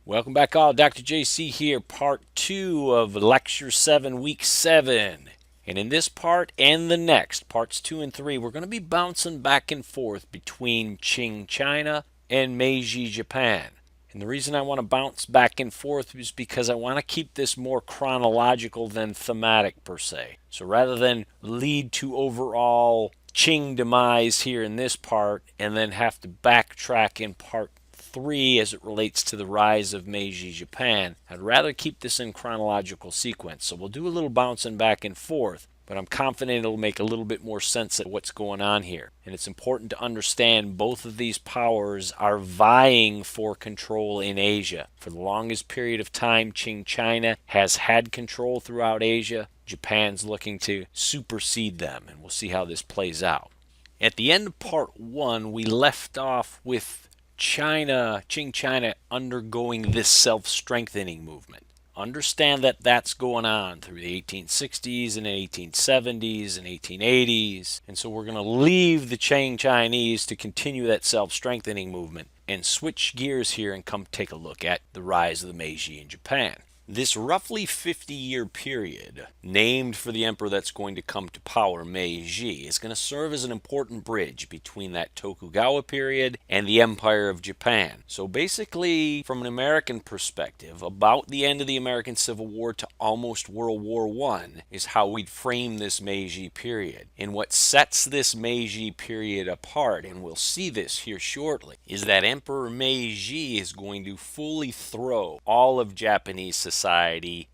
Welcome back all. Dr. JC here, part 2 of Lecture 7, Week 7. And in this part and the next, parts 2 and 3, we're going to be bouncing back and forth between Qing China and Meiji Japan. And the reason I want to bounce back and forth is because I want to keep this more chronological than thematic per se. So rather than lead to overall Qing demise here in this part and then have to backtrack in part 3 as it relates to the rise of Meiji Japan, I'd rather keep this in chronological sequence. So we'll do a little bouncing back and forth, but I'm confident it'll make a little bit more sense of what's going on here. And it's important to understand both of these powers are vying for control in Asia. For the longest period of time, Qing China has had control throughout Asia. Japan's looking to supersede them, and we'll see how this plays out. At the end of part 1, we left off with Qing China undergoing this self-strengthening movement. Understand that that's going on through the 1860s and 1870s and 1880s. And so we're going to leave the Qing Chinese to continue that self-strengthening movement and switch gears here and come take a look at the rise of the Meiji in Japan. This roughly 50-year period, named for the emperor that's going to come to power, Meiji, is going to serve as an important bridge between that Tokugawa period and the Empire of Japan. So basically, from an American perspective, about the end of the American Civil War to almost World War I is how we'd frame this Meiji period. And what sets this Meiji period apart, and we'll see this here shortly, is that Emperor Meiji is going to fully throw all of Japanese society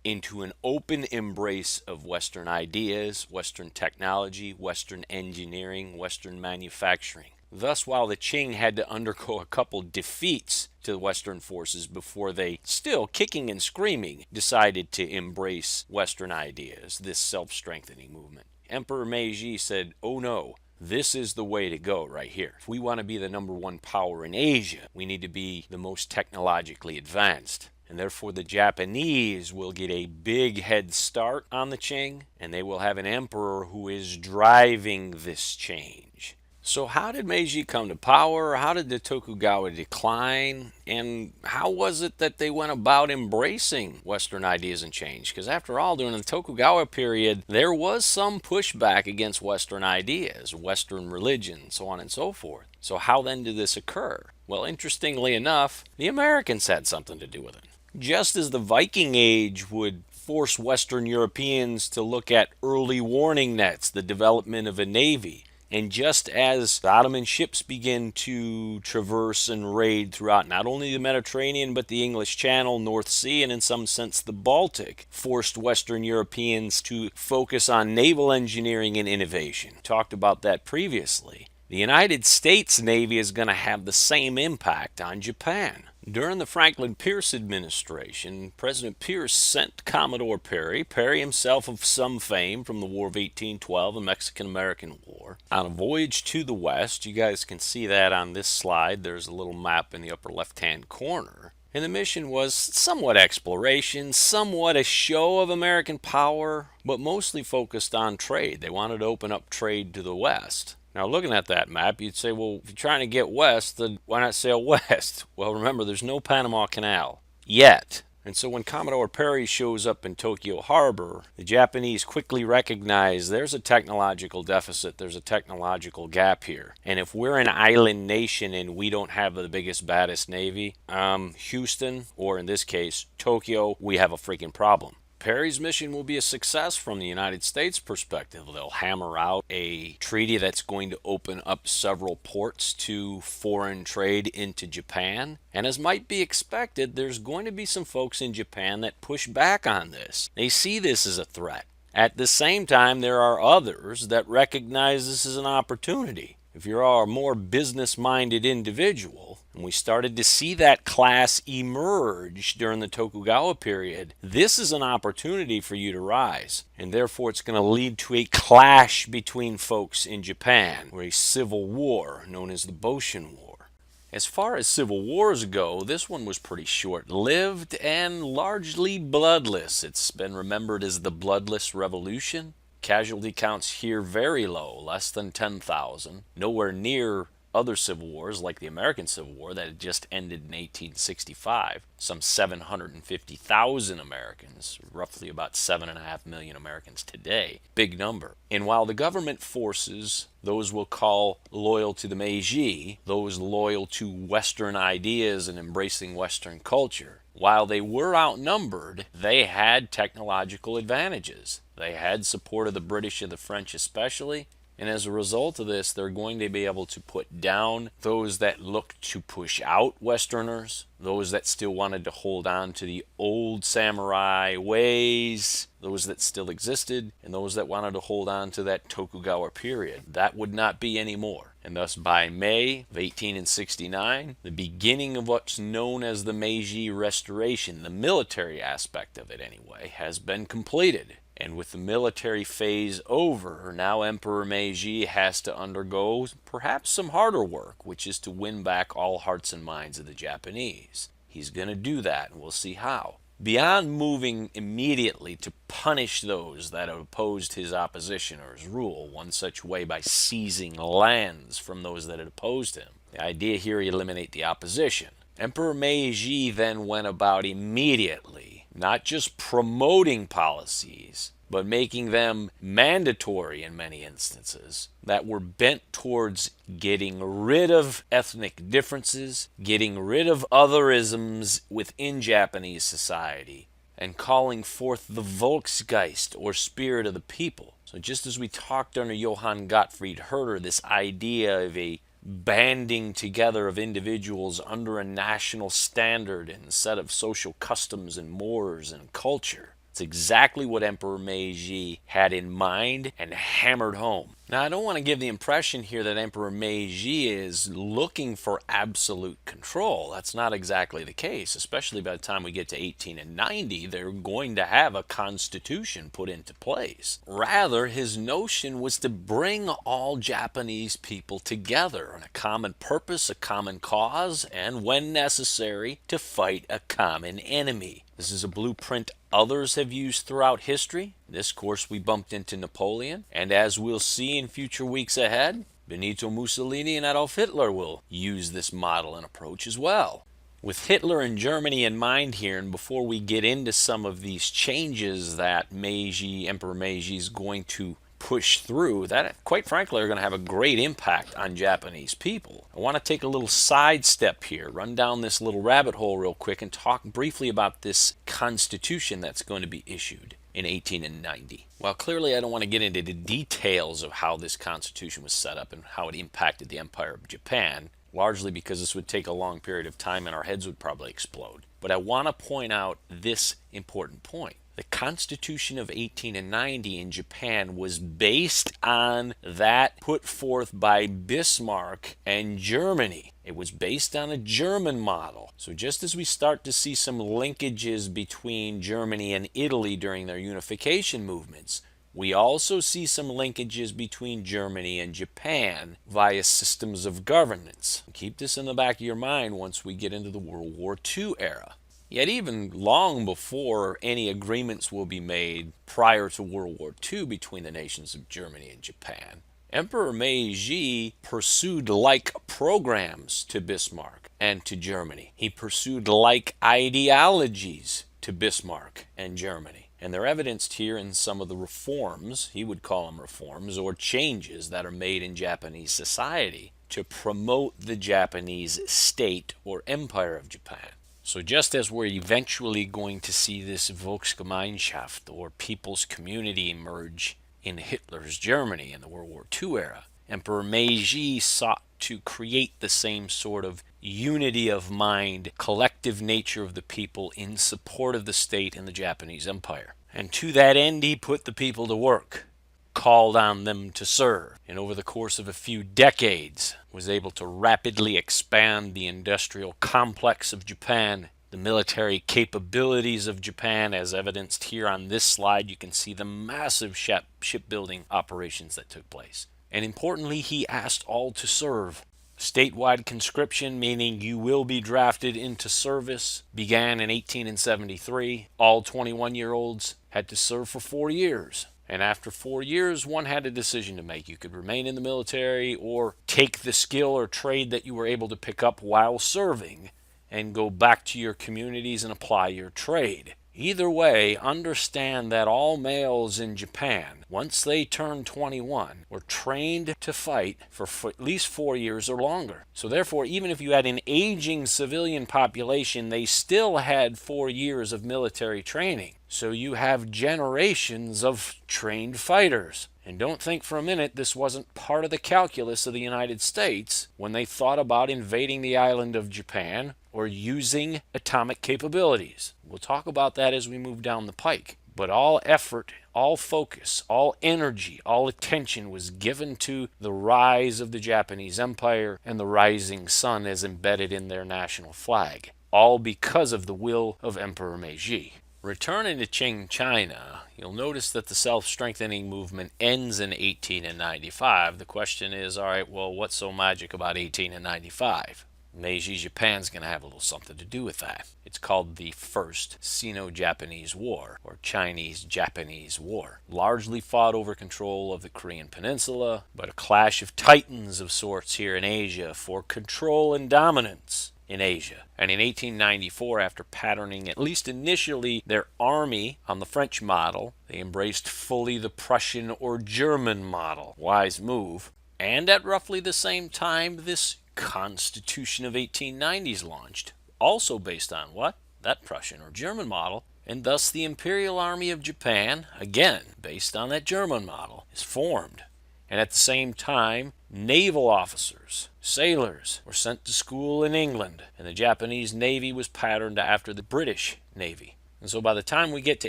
into an open embrace of Western ideas, Western technology, Western engineering, Western manufacturing. Thus, while the Qing had to undergo a couple defeats to the Western forces before they, still kicking and screaming, decided to embrace Western ideas, this self-strengthening movement, Emperor Meiji said, "Oh no, this is the way to go right here. If we want to be the #1 power in Asia, we need to be the most technologically advanced." And therefore the Japanese will get a big head start on the Qing, and they will have an emperor who is driving this change. So how did Meiji come to power? How did the Tokugawa decline? And how was it that they went about embracing Western ideas and change? Because after all, during the Tokugawa period, there was some pushback against Western ideas, Western religion, so on and so forth. So how then did this occur? Well, interestingly enough, the Americans had something to do with it. Just as the Viking Age would force Western Europeans to look at early warning nets, the development of a navy, and just as the Ottoman ships begin to traverse and raid throughout not only the Mediterranean but the English Channel, North Sea, and in some sense the Baltic, forced Western Europeans to focus on naval engineering and innovation. Talked about that previously. The United States Navy is going to have the same impact on Japan. During the Franklin Pierce administration, President Pierce sent Commodore Perry himself of some fame from the War of 1812, the Mexican-American War, on a voyage to the West. You guys can see that on this slide. There's a little map in the upper left-hand corner. And the mission was somewhat exploration, somewhat a show of American power, but mostly focused on trade. They wanted to open up trade to the West. Now, looking at that map, you'd say, well, if you're trying to get west, then why not sail west? Well, remember, there's no Panama Canal yet. And so when Commodore Perry shows up in Tokyo Harbor, the Japanese quickly recognize there's a technological deficit, there's a technological gap here. And if we're an island nation and we don't have the biggest, baddest navy, Houston, or in this case, Tokyo, we have a freaking problem. Perry's mission will be a success from the United States perspective. They'll hammer out a treaty that's going to open up several ports to foreign trade into Japan. And as might be expected, there's going to be some folks in Japan that push back on this. They see this as a threat. At the same time, there are others that recognize this as an opportunity. If you're a more business-minded individual, and we started to see that class emerge during the Tokugawa period, this is an opportunity for you to rise. And therefore, it's going to lead to a clash between folks in Japan, or a civil war known as the Boshin War. As far as civil wars go, this one was pretty short-lived and largely bloodless. It's been remembered as the Bloodless Revolution. Casualty counts here very low, less than 10,000, nowhere near other civil wars, like the American Civil War that had just ended in 1865. Some 750,000 Americans, roughly about 7.5 million Americans today. Big number. And while the government forces, those we'll call loyal to the Meiji, those loyal to Western ideas and embracing Western culture, while they were outnumbered, they had technological advantages. They had support of the British and the French especially, and as a result of this, they're going to be able to put down those that looked to push out Westerners, those that still wanted to hold on to the old samurai ways, those that still existed, and those that wanted to hold on to that Tokugawa period. That would not be anymore. And thus by May of 1869, the beginning of what's known as the Meiji Restoration, the military aspect of it anyway, has been completed. And with the military phase over, now Emperor Meiji has to undergo perhaps some harder work, which is to win back all hearts and minds of the Japanese. He's going to do that, and we'll see how. Beyond moving immediately to punish those that opposed his opposition or his rule, one such way by seizing lands from those that had opposed him. The idea here, he eliminate the opposition. Emperor Meiji then went about immediately, not just promoting policies, but making them mandatory in many instances that were bent towards getting rid of ethnic differences, getting rid of otherisms within Japanese society, and calling forth the Volksgeist, or spirit of the people. So just as we talked under Johann Gottfried Herder, this idea of a banding together of individuals under a national standard and set of social customs and mores and culture. It's exactly what Emperor Meiji had in mind and hammered home. Now, I don't want to give the impression here that Emperor Meiji is looking for absolute control. That's not exactly the case, especially by the time we get to 1890. They're going to have a constitution put into place. Rather, his notion was to bring all Japanese people together on a common purpose, a common cause, and when necessary, to fight a common enemy. This is a blueprint others have used throughout history. In this course, we bumped into Napoleon, and as we'll see in future weeks ahead, Benito Mussolini and Adolf Hitler will use this model and approach as well. With Hitler and Germany in mind here, and before we get into some of these changes that Emperor Meiji is going to push through, that quite frankly are going to have a great impact on Japanese people. I want to take a little sidestep here, run down this little rabbit hole real quick, and talk briefly about this constitution that's going to be issued in 1890. While clearly I don't want to get into the details of how this constitution was set up and how it impacted the Empire of Japan, largely because this would take a long period of time and our heads would probably explode. But I want to point out this important point. The Constitution of 1890 in Japan was based on that put forth by Bismarck and Germany. It was based on a German model. So just as we start to see some linkages between Germany and Italy during their unification movements, we also see some linkages between Germany and Japan via systems of governance. Keep this in the back of your mind once we get into the World War II era. Yet even long before any agreements will be made prior to World War II between the nations of Germany and Japan, Emperor Meiji pursued like programs to Bismarck and to Germany. He pursued like ideologies to Bismarck and Germany. And they're evidenced here in some of the reforms, he would call them reforms, or changes that are made in Japanese society to promote the Japanese state or empire of Japan. So just as we're eventually going to see this Volksgemeinschaft, or people's community, emerge in Hitler's Germany in the World War II era, Emperor Meiji sought to create the same sort of unity of mind, collective nature of the people in support of the state and the Japanese Empire. And to that end, he put the people to work, called on them to serve, and over the course of a few decades was able to rapidly expand the industrial complex of Japan, the military capabilities of Japan, as evidenced here on this slide. You can see the massive shipbuilding operations that took place. And importantly, he asked all to serve. Statewide conscription, meaning you will be drafted into service, began in 1873. All 21-year-olds had to serve for 4 years. And after 4 years, one had a decision to make. You could remain in the military or take the skill or trade that you were able to pick up while serving and go back to your communities and apply your trade. Either way, understand that all males in Japan, once they turned 21, were trained to fight for at least 4 years or longer. So therefore, even if you had an aging civilian population, they still had 4 years of military training. So you have generations of trained fighters. And don't think for a minute this wasn't part of the calculus of the United States when they thought about invading the island of Japan or using atomic capabilities. We'll talk about that as we move down the pike. But all effort, all focus, all energy, all attention was given to the rise of the Japanese Empire and the rising sun as embedded in their national flag, all because of the will of Emperor Meiji. Returning to Qing China, you'll notice that the self-strengthening movement ends in 1895. The question is, all right, well, what's so magic about 1895? Meiji Japan's going to have a little something to do with that. It's called the First Sino-Japanese War, or Chinese-Japanese War. Largely fought over control of the Korean Peninsula, but a clash of titans of sorts here in Asia for control and dominance in Asia. And in 1894, after patterning at least initially their army on the French model, they embraced fully the Prussian or German model. Wise move. And at roughly the same time, this Constitution of 1890s launched, also based on what? That Prussian or German model. And thus the Imperial Army of Japan, again based on that German model, is formed. And at the same time, naval officers, sailors, were sent to school in England, and the Japanese Navy was patterned after the British Navy. And so by the time we get to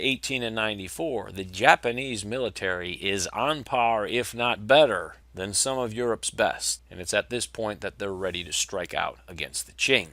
1894, the Japanese military is on par, if not better, than some of Europe's best. And it's at this point that they're ready to strike out against the Qing.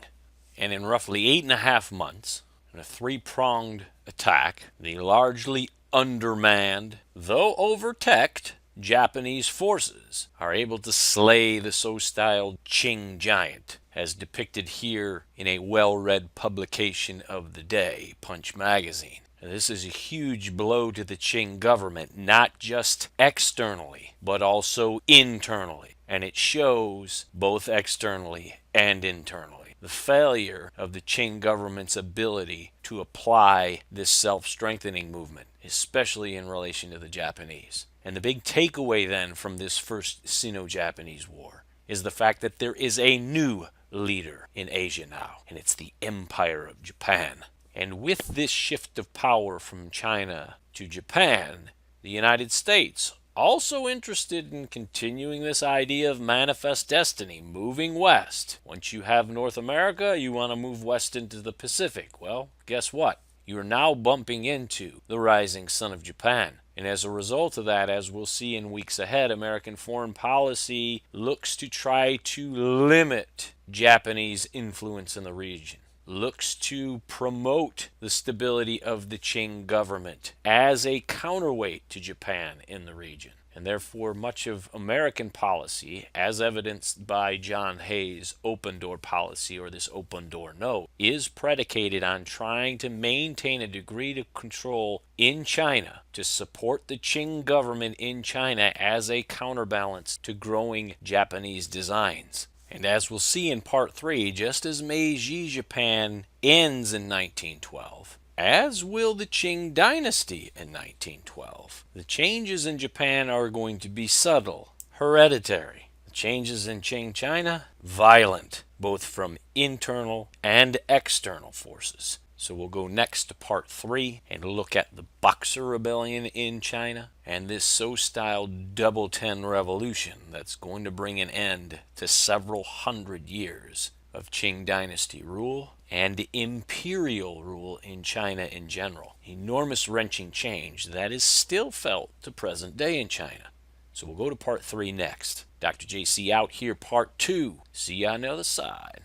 And in roughly 8.5 months, in a three-pronged attack, the largely undermanned, though over-teched, Japanese forces are able to slay the so-styled Qing giant, as depicted here in a well-read publication of the day, Punch magazine. And this is a huge blow to the Qing government, not just externally, but also internally. And it shows both externally and internally the failure of the Qing government's ability to apply this self-strengthening movement, especially in relation to the Japanese. And the big takeaway then from this First Sino-Japanese War is the fact that there is a new leader in Asia now, and it's the Empire of Japan. And with this shift of power from China to Japan, the United States, also interested in continuing this idea of manifest destiny, moving west. Once you have North America, you want to move west into the Pacific. Well, guess what? You are now bumping into the rising sun of Japan. And as a result of that, as we'll see in weeks ahead, American foreign policy looks to try to limit Japanese influence in the region, looks to promote the stability of the Qing government as a counterweight to Japan in the region. And therefore, much of American policy, as evidenced by John Hayes' open door policy, or this open door note, is predicated on trying to maintain a degree of control in China to support the Qing government in China as a counterbalance to growing Japanese designs. And as we'll see in Part 3, just as Meiji Japan ends in 1912, as will the Qing dynasty in 1912, the changes in Japan are going to be subtle, hereditary. The changes in Qing China, violent, both from internal and external forces. So we'll go next to Part 3 and look at the Boxer Rebellion in China and this so-styled Double 10 Revolution that's going to bring an end to several hundred years of Qing dynasty rule and imperial rule in China in general. Enormous wrenching change that is still felt to present day in China. So we'll go to Part 3 next. Dr. JC out here, Part 2. See you on the other side.